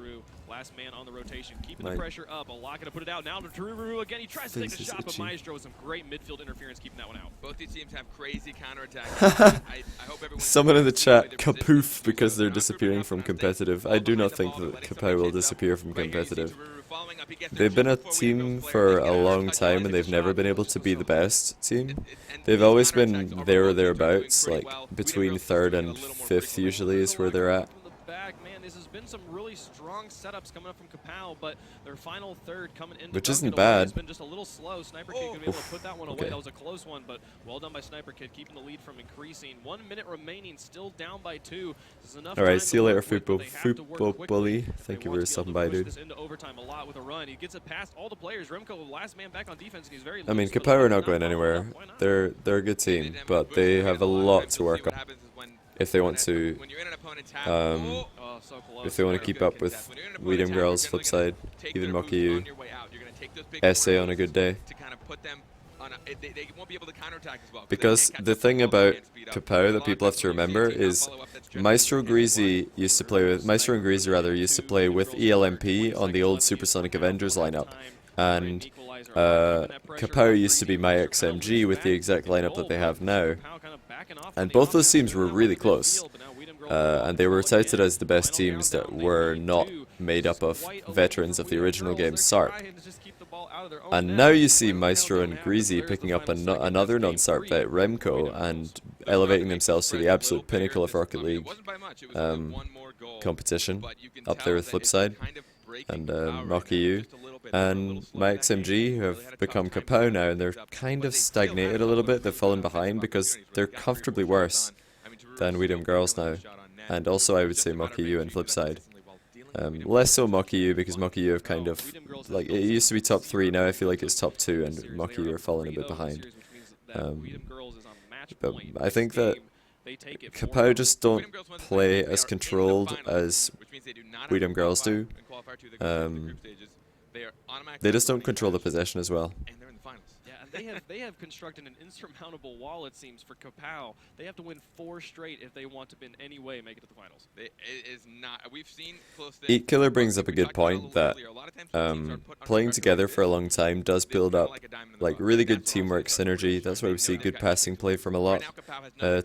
[SPEAKER 3] Last man on the rotation, keeping the pressure up. A lot gonna put it out now to Tururu again. He tries to take a shot, but Maestro with some great midfield interference keeping that one out.
[SPEAKER 4] Both these teams have crazy counterattacks. I hope everyone.
[SPEAKER 2] Someone in the chat, kapoof, because they're disappearing from competitive. I do not think that KAPOW will disappear from competitive. They've been a team for a long time, and they've never been able to be the best team. They've always been there or thereabouts, like between 3rd and 5th usually is where they're at.
[SPEAKER 3] man, this has been some really strong setups coming up from KAPOW, but their final third coming in.
[SPEAKER 2] Which isn't bad.
[SPEAKER 3] It's been just a little slow. Sniper Kid could be able to put that one away. That was a close one, but well done by Sniper Kid, keeping the lead from increasing. 1 minute remaining, still down by 2. This is enough.
[SPEAKER 2] All right, see you later,
[SPEAKER 3] football
[SPEAKER 2] bully. Thank you for stopping by, dude.
[SPEAKER 3] Into overtime a lot with a run. He gets it past all the players. Remco, last man back on defense, and he's very.
[SPEAKER 2] I mean, KAPOW are not going anywhere. They're a good team, but they have a lot to work on if they want to keep up with Dem Girlz, flip side, even Mocky SA on a good day. Because the thing about KAPOW that people have to remember is Maestro and Greasy used to play with ELMP on the old Supersonic Avengers lineup, and KAPOW used to be my XMG with the exact lineup that they have now, and both those teams were really close, and they were touted as the best teams that were not made up of veterans of the original game SARP. And now you see Maestro and Greasy picking up another non-SARP vet, Remco, and elevating themselves to the absolute pinnacle of Rocket League competition, up there with Flipside and Mocky and my XMG, who have become KAPOW now, and they're kind of stagnated a little bit. They've fallen behind because they're comfortably worse than Dem Girlz now, and also I would say Mocky and Flipside. Less so Mocky because Mocky have kind of, like, it used to be top 3, now I feel like it's top 2, and Mocky are falling a bit behind. But I think that KAPOW just don't play as controlled as Dem Girlz do. They just don't control the possession as well.
[SPEAKER 3] Yeah, and they have constructed an insurmountable wall, it seems, for KAPOW. They have to win 4 straight if they want to, in any way, make it to the finals.
[SPEAKER 4] It is not. We've seen close things.
[SPEAKER 2] Eat Killer brings up a good point that playing together for a long time does build up like really good teamwork synergy. That's why we see good passing play from a lot,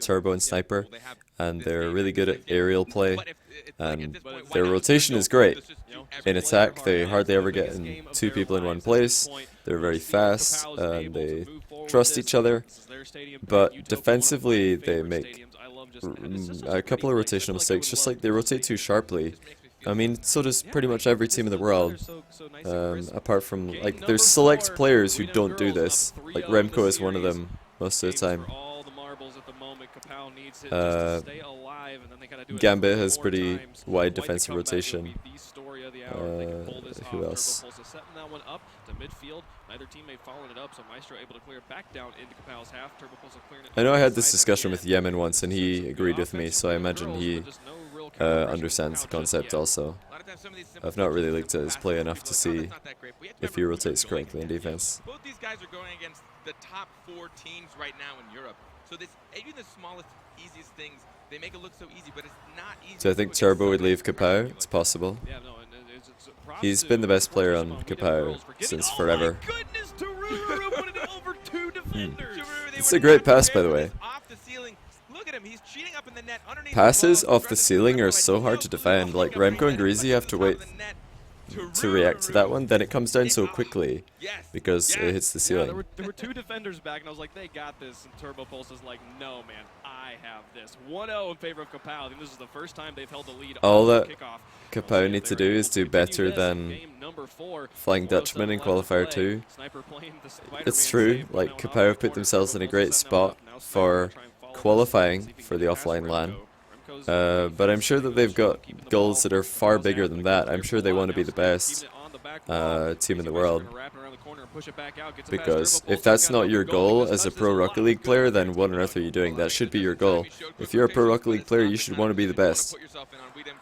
[SPEAKER 2] Turbo and Sniper, and they're really good at aerial play, and their rotation is great. In attack, they hardly ever get in 2 people in one place. They're very fast, and they trust each other, but defensively they make a couple of rotational mistakes, just like they rotate too sharply. I mean, so does pretty much every team in the world, apart from, like, there's select players who don't do this, like Remco is one of them most of the time. Gambit has pretty wide defensive rotation. Who else? I know I had this discussion with Yemen once, and he agreed with me, so I imagine he understands the concept also. I've not really looked at his play enough to see if he rotates correctly in defense.
[SPEAKER 4] Both these guys are going against the top 4 teams right now in Europe. So this, even the smallest, easiest things, they make it look so easy, but it's not easy.
[SPEAKER 2] So I think Turbo would leave KAPOW. It's possible. He's been the best player on KAPOW since forever. It's a great pass, by the way. Passes off the ceiling are so hard to defend. Like, Remco and Greasy have to wait to react to that one, then it comes down so quickly because it hits the ceiling.
[SPEAKER 3] There were 2 defenders back, and I was like, they got this. And Turbo Pulse is like, no, man, I have this. 1-0 in favor of KAPOW. I think this is the first time they've held the lead.
[SPEAKER 2] All that KAPOW need to do is do better than Flying Dutchman in Qualifier 2. It's true, like, KAPOW have put themselves in a great spot for qualifying for the offline LAN. But I'm sure that they've got goals that are far bigger than that. I'm sure they want to be the best team in the world. Because if that's not your goal as a pro Rocket League player, then what on earth are you doing? That should be your goal. If you're a pro Rocket League player, you should want to be the best.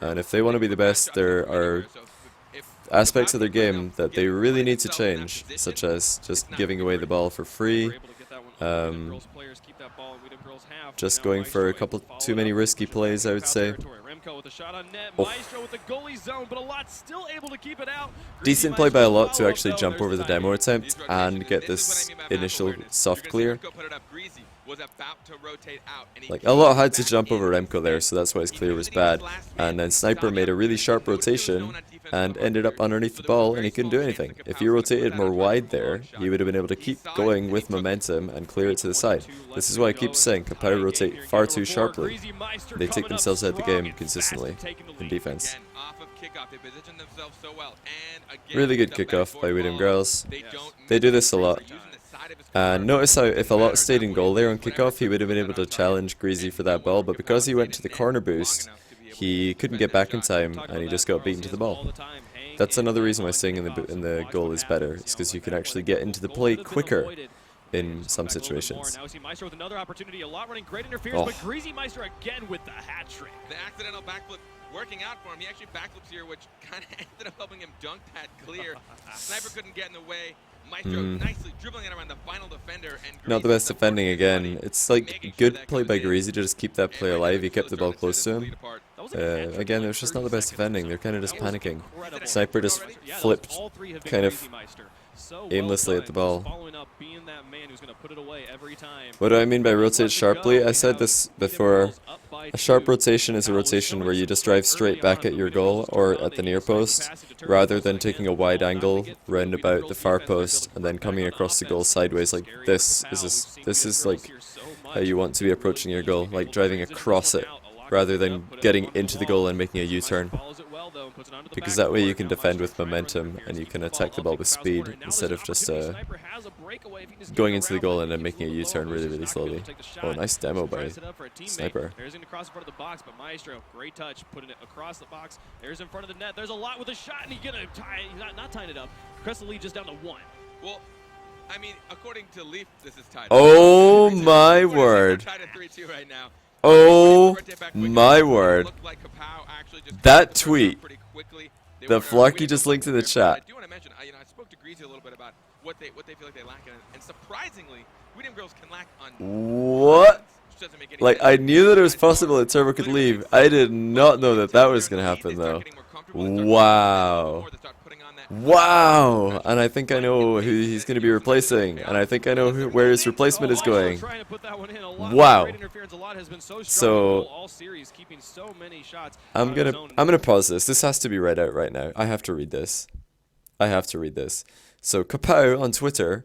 [SPEAKER 2] And if they want to be the best, there are aspects of their game that they really need to change, such as just giving away the ball for free, just going for a couple too many risky plays, I would say. Decent play by a lot to actually jump over the demo attempt and get this initial soft clear. Like, a lot had to jump over Remco there, so that's why his clear was bad. And then Sniper made a really sharp rotation and ended up underneath the ball, and he couldn't do anything. If he rotated more wide there, he would have been able to keep going with momentum and clear it to the side. This is why I keep saying KAPOW rotate far too sharply. They take themselves out of the game consistently in defense. Really good kickoff by Dem Girlz. They do this a lot. And notice how if a lot stayed in goal there on kickoff, he would have been able to challenge Greasy for that ball, but because he went to the corner boost, he couldn't get back in time, and he just got beaten to the ball. That's another reason why staying in the goal is better, is because you can actually get into the play quicker in some situations.
[SPEAKER 3] Now we see Maestro with another opportunity, a lot running, great interference, but Greasy Maestro again with the hat trick.
[SPEAKER 4] The accidental backflip working out for him. He actually backflips here, which kind of ended up helping him dunk that clear. Sniper couldn't get in the way. Maestro nicely dribbling it around the final defender. And
[SPEAKER 2] not the best defending again. It's like good play by Greasy to just keep that play alive. He kept the ball close to him. Again, it was just not the best defending. They're kind of just panicking. Sniper just flipped kind of aimlessly at the ball. What do I mean by rotate sharply? I said this before. A sharp rotation is a rotation where you just drive straight back at your goal or at the near post, rather than taking a wide angle round about the far post and then coming across the goal sideways like this. This is like how you want to be approaching your goal, like driving across it, rather than getting into the goal and making a U-turn. Because that way you can defend with momentum and you can attack the ball with speed instead of just going into the goal and then making a U-turn really, really slowly. Oh, nice demo by Sniper.
[SPEAKER 3] There's in the cross in front of the box, but Maestro, great touch, putting it across the box. There's in front of the net. There's a lot with a shot, and he's gonna tie. He's not tying it up. Crest the lead just down to 1.
[SPEAKER 4] Well, I mean, according to Leaf, this is tied.
[SPEAKER 2] Oh my word!
[SPEAKER 4] Tied at 3-2 right now.
[SPEAKER 2] Oh my word! That tweet. The Flocky just linked in the chat.
[SPEAKER 4] I do want to mention, I spoke to Greasy a little bit about what they feel like they lack, and surprisingly, Dem Girlz can lack on.
[SPEAKER 2] What? Like, I knew that it was possible that Turbo could leave. I did not know that that was gonna happen though. Wow. Wow! And I think I know who he's going to be replacing, and I think I know where his replacement is going. Wow! So I'm gonna pause this. This has to be read out right now. I have to read this. I have to read this. So KAPOW on Twitter.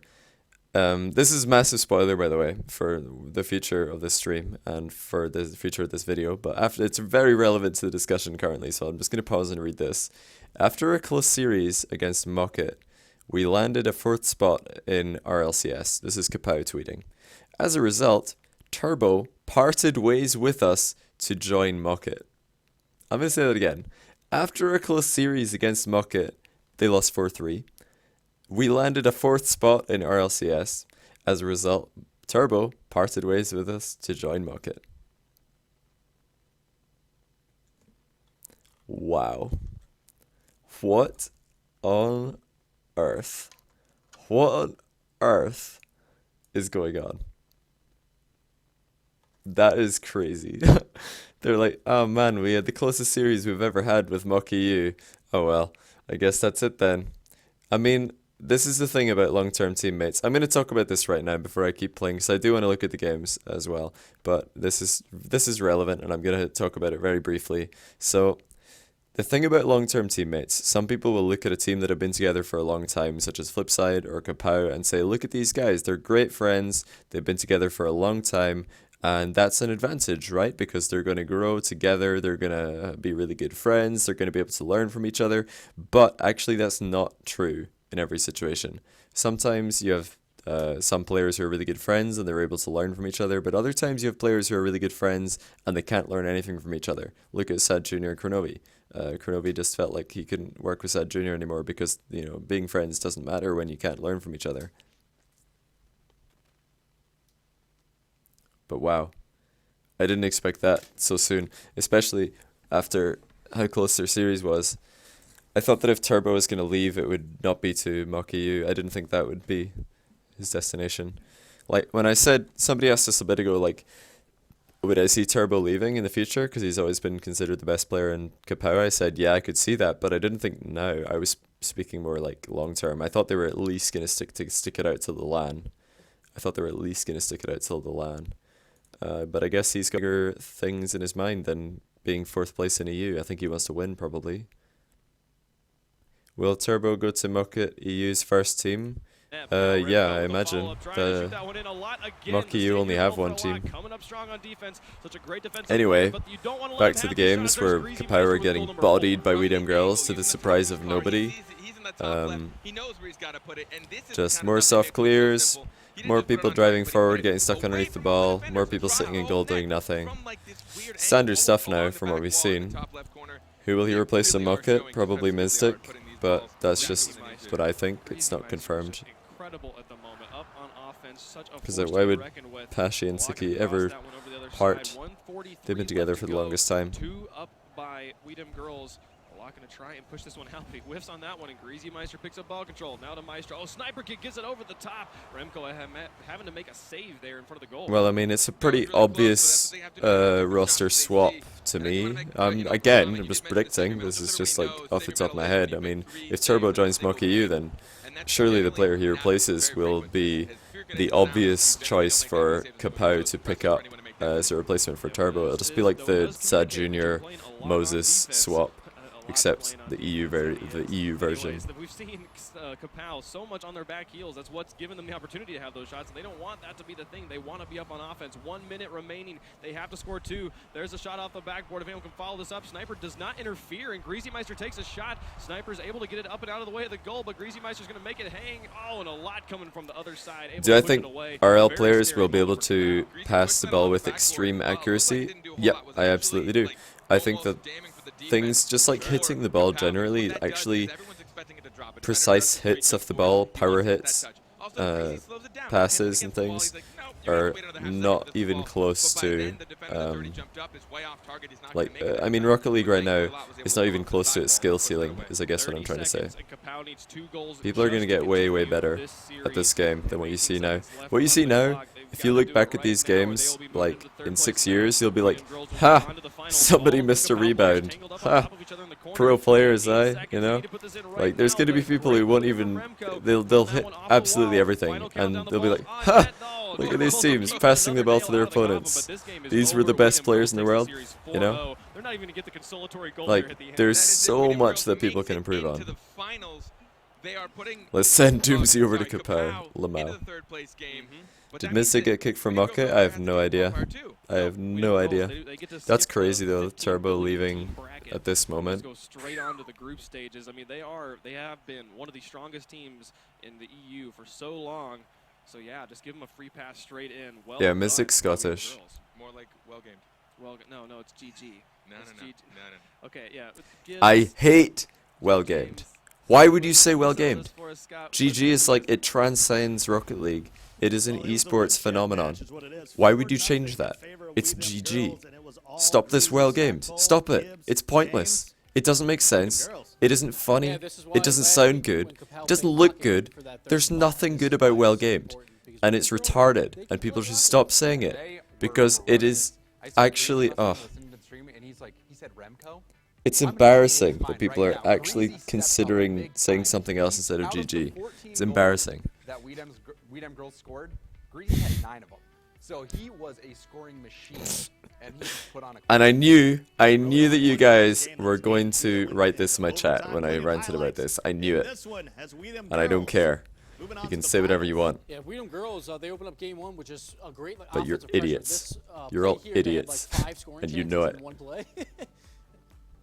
[SPEAKER 2] This is a massive spoiler, by the way, for the future of this stream and for the future of this video. But it's very relevant to the discussion currently, so I'm just going to pause and read this. After a close series against Mocket, we landed a 4th spot in RLCS. This is KAPOW tweeting. As a result, Turbo parted ways with us to join Mocket. I'm going to say that again. After a close series against Mocket, they lost 4-3. We landed a 4th spot in RLCS. As a result, Turbo parted ways with us to join Mocket. Wow. What on earth? What on earth is going on? That is crazy. They're like, oh man, we had the closest series we've ever had with Mocky U. Oh well, I guess that's it then. I mean, this is the thing about long-term teammates. I'm going to talk about this right now before I keep playing, because I do want to look at the games as well. But this is relevant, and I'm going to talk about it very briefly. So, the thing about long-term teammates, some people will look at a team that have been together for a long time, such as Flipside or KAPOW, and say, look at these guys, they're great friends, they've been together for a long time, and that's an advantage, right? Because they're going to grow together, they're going to be really good friends, they're going to be able to learn from each other, but actually that's not true in every situation. Sometimes you have some players who are really good friends and they're able to learn from each other, but other times you have players who are really good friends and they can't learn anything from each other. Look at Sad Jr. and Kronovi. Kronovi just felt like he couldn't work with Sad Jr. anymore because, being friends doesn't matter when you can't learn from each other. But wow, I didn't expect that so soon, especially after how close their series was. I thought that if Turbo was going to leave, it would not be to Mocky U. I didn't think that would be his destination. Like, when I said, somebody asked us a bit ago, like, would I see Turbo leaving in the future? Because he's always been considered the best player in KAPOW. I said, yeah, I could see that, but I didn't think now. I was speaking more like long term. I thought they were at least going to stick it out till the LAN. But I guess he's got bigger things in his mind than being 4th place in EU. I think he wants to win, probably. Will Turbo go to Mucket EU's first team? Yeah, I imagine. The Mucky EU only have one team. Anyway, back to the games where KAPOW are getting bodied by Dem Girlz to the surprise of nobody. Just more soft clears, more people driving forward, getting stuck underneath the ball, more people sitting in goal doing nothing. Standard stuff now from what we've seen. Who will he replace in Mucket? Probably Mystic, but that's just what I think. It's not confirmed. Because why would Pashi and Siki ever part? They've been together for the longest time.
[SPEAKER 3] Two up by Dem Girlz. Going to try and push this one out. He whiffs on that one, and Greasy Meister picks up ball control. Now to Maestro. Oh, Sniper Kick gets it over the top. Remco having to make a save there in front of the goal.
[SPEAKER 2] Well, I mean, it's a pretty obvious roster swap to me. Again, I'm just predicting. This is just like off the top of my head. I mean, if Turbo joins Mucky EU, then surely the player he replaces will be the obvious choice for KAPOW to pick up as a replacement for Turbo. It'll just be like the Sad Junior Moses swap. Except the EU version.
[SPEAKER 3] We've seen KAPOW so much on their back heels. That's what's given them the opportunity to have those shots. They don't want that to be the thing. They want to be up on offense. 1 minute remaining. They have to score 2. There's a shot off the backboard. If anyone can follow this up, Sniper does not interfere, and Greasy Meister takes a shot. Sniper's able to get it up and out of the way of the goal, but Greasy Meister's going to make it hang. Oh, and a lot coming from the other side.
[SPEAKER 2] Do I think RL players will be able to pass the ball with extreme accuracy? Yep, I absolutely do. I think that things just like hitting the ball generally, actually precise hits of the ball, power hits, passes and things are not even close to I mean, Rocket League right now is not even close to its skill ceiling, is I guess what I'm trying to say. People are going to get way better at this game than what you see now. What you see now, if you look back at these games, like in 6 years, you'll be like, ha, somebody missed a rebound. Ha, pro players, you know? Like, there's going to be people who won't even, they'll hit absolutely everything, and they'll be like, ha, look at these teams passing the ball to their opponents. These were the best players in the world, you know? Like, there's so much that people can improve on. Let's send Doomsy over to KAPOW. Lamau. Did Mystic get kicked from Mucket? I have no idea. I have no idea. That's crazy though, Turbo leaving at this moment.
[SPEAKER 3] Go straight on to the group stages. I mean, they have been one of the strongest teams in the EU for so long. So yeah, just give them a free pass straight in. Well,
[SPEAKER 2] yeah, Mystic's Scottish.
[SPEAKER 4] More like well gamed.
[SPEAKER 3] Well, no, it's GG.
[SPEAKER 4] No.
[SPEAKER 3] Okay, yeah.
[SPEAKER 2] I hate well gamed. Why would you say well gamed? GG is like, it transcends Rocket League. It is an esports phenomenon. Why would you change that? It's GG. Stop this well gamed. Stop it. It's pointless. It doesn't make sense. It isn't funny. It doesn't sound good. It doesn't look good. There's nothing good about well gamed. And it's retarded. And people should stop saying it. Because it is actually, it's embarrassing that people are actually considering saying something else instead of GG. It's embarrassing.
[SPEAKER 1] That Dem Girlz scored, Greasy had 9 of them. So he was a scoring machine, and he put on a.
[SPEAKER 2] And I knew that you guys were going to write this in my chat when I ranted about this. I knew it, and I don't care. You can say whatever you want.
[SPEAKER 5] Yeah, Dem Girlz, they open up game 1 with just a great.
[SPEAKER 2] But you're idiots. You're all idiots, and you know it.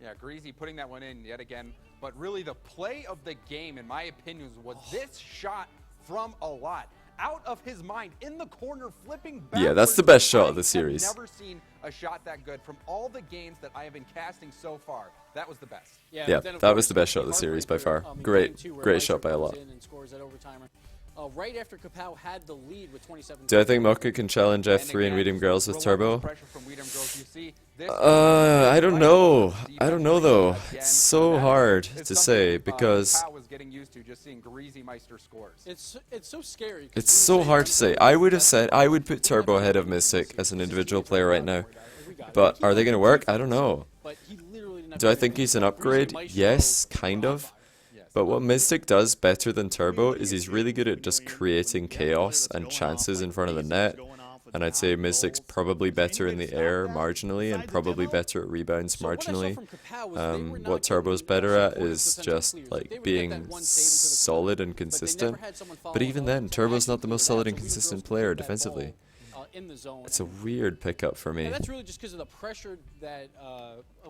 [SPEAKER 1] Yeah, Greasy putting that one in yet again. But really, the play of the game, in my opinion, was this shot from a lot. Out of his mind, in the corner, flipping backwards.
[SPEAKER 2] Yeah, that's the best shot of the series.
[SPEAKER 1] I've never seen a shot that good from all the games that I have been casting so far. That was the best.
[SPEAKER 2] Yeah, that was the best shot of the series by far. Great shot by a lot.
[SPEAKER 5] Right after KAPOW had the lead with 27.
[SPEAKER 2] Do I think Mucket can challenge F3 and Dem Girlz with Turbo? I don't know. I don't know though. It's so hard to say because
[SPEAKER 5] it's so scary.
[SPEAKER 2] It's so hard to say. I would have said I would put Turbo ahead of Mystic as an individual player right now. But are they going to work? I don't know. Do I think he's an upgrade? Yes, kind of. But what Mystic does better than Turbo is he's really good at just creating chaos and chances in front of the net. and I'd say Mystic's probably better in the air marginally, and probably better at rebounds marginally. What Turbo's better at is just like being solid and consistent. But even then, Turbo's not the most solid and consistent player defensively.
[SPEAKER 5] In the zone.
[SPEAKER 2] It's a weird pickup for me.
[SPEAKER 5] And that's really just because of the pressure that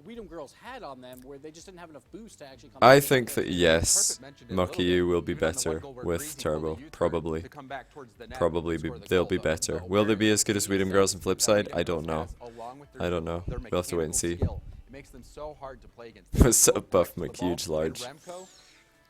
[SPEAKER 5] Dem Girlz had on them, where they just didn't have enough boost to actually come.
[SPEAKER 2] I think that yes, Muckiu will be better with Turbo. Probably. They'll be better. Will they be as good as Dem Girlz on flip side? I don't know. I don't know. We'll have to wait and see. What's up, Buff McHuge Large?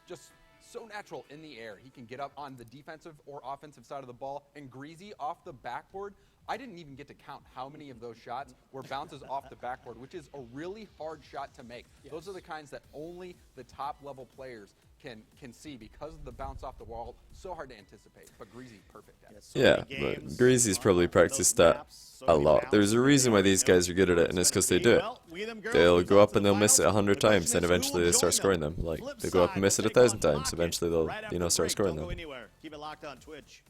[SPEAKER 1] Just so natural in the air. He can get up on the defensive or offensive side of the ball. And Greasy off the backboard, I didn't even get to count how many of those shots were bounces off the backboard, which is a really hard shot to make. Yes. Those are the kinds that only the top level players can see because of the bounce off the wall. So hard to anticipate, but Greasy perfect at it.
[SPEAKER 2] Yeah, but Greasy's probably practiced that a lot. There's a reason why these guys are good at it, and it's because they do it. They'll go up and they'll miss it 100 times, then eventually they start scoring them. Like, they go up and miss it 1,000 times, eventually they'll, start scoring them.
[SPEAKER 6] Keep it locked on Twitch.